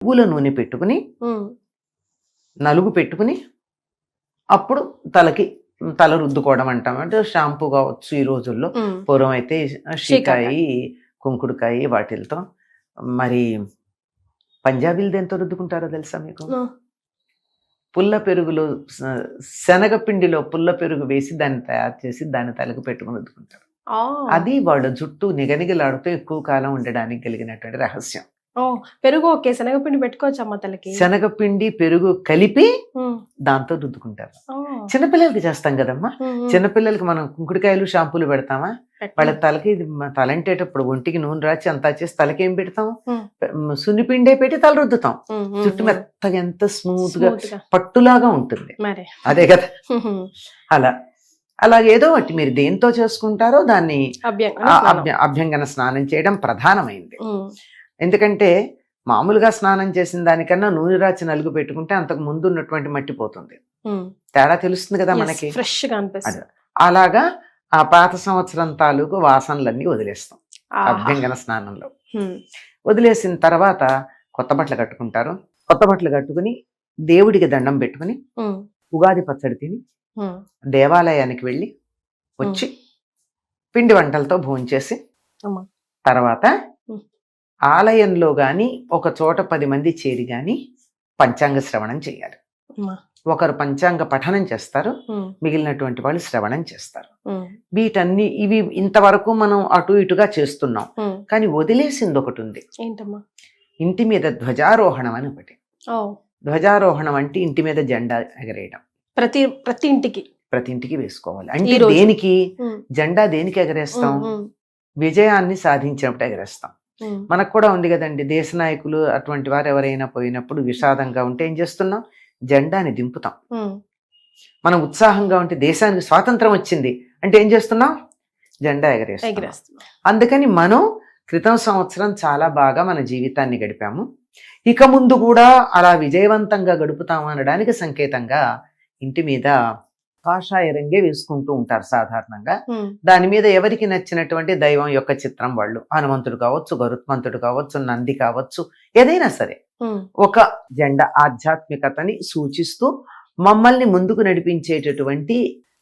నువ్వుల నూనె పెట్టుకుని ఉమ్, నలుగు పెట్టుకుని అప్పుడు తల రుద్దుకోవడం అంటాం. అంటే షాంపూ కావచ్చు ఈ రోజుల్లో. ఉమ్. పూర్వం అయితే షీకాకాయ. షీకాయి, కుంకుడుకాయి వాటిలతో. మరి పంజాబీలు దేంతో రుద్దుకుంటారో తెలుసా మీకు? ఆ, పుల్ల పెరుగులో శనగపిండిలో పుల్ల పెరుగు వేసి దాన్ని తయారు చేసి దాన్ని తలకు పెట్టుకుని రుద్దుకుంటారు. ఆ, అది వాళ్ళ జుట్టు నిగనిగలాడుతూ ఎక్కువ కాలం ఉండడానికి కలిగినటువంటి రహస్యం. ఓ, పెరుగు ఓకే, శనగపిండి పెట్టుకోవచ్చమ్మా తలకి. శనగపిండి పెరుగు కలిపి ఉమ్, దాంతో రుద్దుకుంటారు. ఆ, చిన్నపిల్లలకి చేస్తాం కదమ్మా. ఉమ్, ఉమ్. చిన్నపిల్లలకి మనం కుంకుడుకాయలు షాంపూలు పెడతామా? వాళ్ళ పెట్టు. తలకి తలంటేటప్పుడు ఒంటికి నూనె రాచి అంతా చేసి తలకి ఏం పెడతాం? ఉమ్, సున్నిపిండే పెట్టి తల రుద్దుతాం. ఉమ్, ఉమ్, జుట్టు ఉమ్. మెత్తగా ఎంత స్మూత్ గా Smooth గా. పట్టులాగా ఉంటుంది. మరి అదే కదా. అలా అలాగేదో ఒకటి మీరు దేంతో చేసుకుంటారో దాన్ని అభ్యంగన స్నానం చేయడం ప్రధానమైంది. ఎందుకంటే మామూలుగా స్నానం చేసిన దానికన్నా నూనె రాచి నలుగు పెట్టుకుంటే అంతకు ముందు ఉన్నటువంటి మట్టి పోతుంది. తేడా తెలుస్తుంది కదా మనకి. ఫ్రెష్ గా అనిపిస్తుంది. అలాగా ఆ పాత సంవత్సరం తాలూకు వాసనలన్నీ వదిలేస్తాం అభ్యంగన స్నానంలో. వదిలేసిన తర్వాత కొత్త బట్టలు కట్టుకుంటారు. కొత్త బట్టలు కట్టుకుని దేవుడికి దండం పెట్టుకుని ఉగాది పచ్చడి తిని దేవాలయానికి వెళ్ళి వచ్చి పిండి వంటలతో భోంచేసి తర్వాత ఆలయంలో గాని ఒక చోట 10 మంది చేరి గాని పంచాంగ శ్రవణం చేయాలి. ఒకరు పంచాంగ పఠనం చేస్తారు, మిగిలినటువంటి వాళ్ళు శ్రవణం చేస్తారు. ఇవి ఇంతవరకు మనం అటు ఇటుగా చేస్తున్నాం. కానీ వదిలేసింది ఒకటి ఉంది. ఇంటి మీద ధ్వజారోహణం అని ఒకటి. ధ్వజారోహణం అంటే ఇంటి మీద జెండా ఎగరేయడం. ప్రతి ఇంటికి వేసుకోవాలి. అంటే దేనికి జెండా దేనికి ఎగరేస్తాం? విజయాన్ని సాధించినప్పుడు ఎగరేస్తాం. మనకు కూడా ఉంది కదండి, దేశ నాయకులు అటువంటి వారు ఎవరైనా పోయినప్పుడు విషాదంగా ఉంటే ఏం చేస్తున్నాం? జెండాని దింపుతాం. మనం ఉత్సాహంగా ఉంటే దేశానికి స్వాతంత్రం వచ్చింది అంటే ఏం చేస్తున్నాం? జెండా ఎగరేస్తాం. అందుకని మనం క్రితం సంవత్సరం చాలా బాగా మన జీవితాన్ని గడిపాము, ఇక ముందు కూడా అలా విజయవంతంగా గడుపుతాము అనడానికి సంకేతంగా ఇంటి మీద కాషాయ రంగే వేసుకుంటూ ఉంటారు సాధారణంగా. దాని మీద ఎవరికి నచ్చినటువంటి దైవం యొక్క చిత్రం, వాళ్ళు హనుమంతుడు కావచ్చు, గరుత్మంతుడు కావచ్చు, నంది కావచ్చు, ఏదైనా సరే ఒక జెండా ఆధ్యాత్మికతని సూచిస్తూ మమ్మల్ని ముందుకు నడిపించేటటువంటి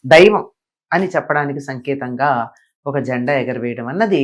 దైవం అని చెప్పడానికి సంకేతంగా ఒక జెండా ఎగరవేయడం అన్నది